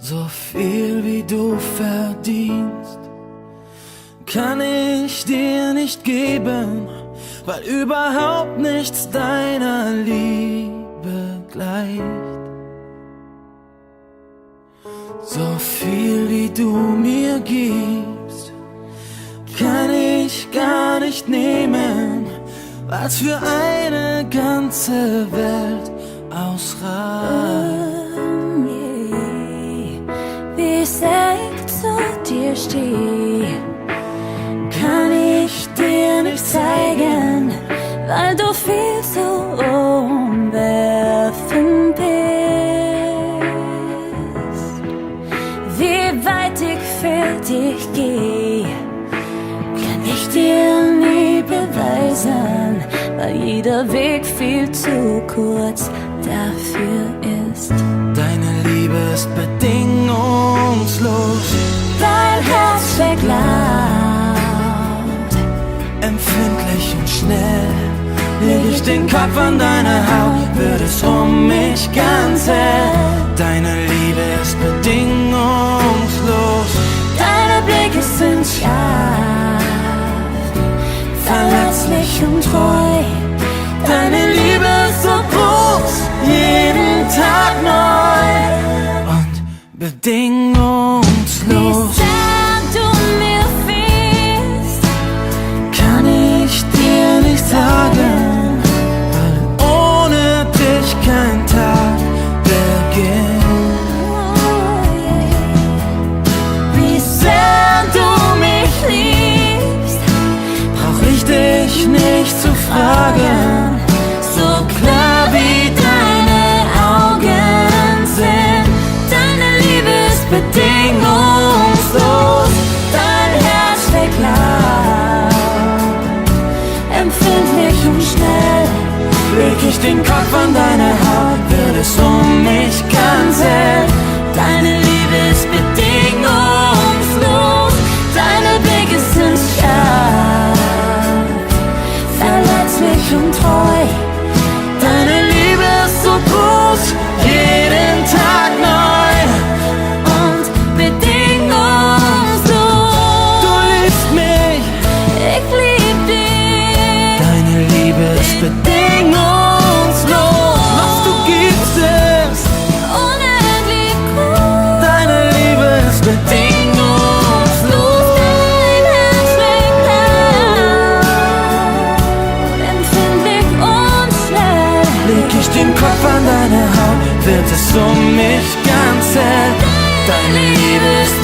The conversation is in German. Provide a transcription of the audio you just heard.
So viel wie du verdienst, kann ich dir nicht geben, weil überhaupt nichts deiner Liebe gleicht. So viel wie du mir gibst, kann ich gar nicht nehmen, was für eine ganze Welt ausreicht. Wie sehr ich zu dir stehe, kann ich dir nicht zeigen, weil du viel zu umwerfend bist. Wie weit ich für dich gehe, kann ich dir nie beweisen, weil jeder Weg viel zu kurz dafür ist. Deine Liebe ist bedingungslos, Dein Herz schlägt laut, empfindlich und schnell. Leg ich den Kopf an deine Haut, wird es um mich ganz hell. Deine Liebe ist bedingungslos, deine Blicke sind scharf, verletzlich und treu. deine Liebe ist so groß, jeden Tag neu und Wie bedingungslos. sehr du mir fehlst, Kann ich dir nicht sagen, weil ohne dich kein Tag beginnt. wie sehr du mich liebst, Brauch ich dich nicht zu fragen, so klar wie deine Augen sind. Deine Liebe ist bedingungslos, dein Herz schlägt laut, empfindlich und schnell. leg ich den Kopf an deine Haut, wird es um mich ganz hell. Deine Liebe ist bedingungslos, deine Blicke sind scharf, verletzlich und treu. Deine Liebe ist so groß, jeden Tag neu Und bedingungslos, Du liebst mich, ich lieb dich. deine Liebe ist bedingungslos. Was du gibst ist, Unendlich gut, deine Liebe ist bedingungslos. dein Herz schlägt laut, empfindlich und schnell. Leg ich den Kopf an deine Haut, wird es um mich ganz hell. Deine Liebe ist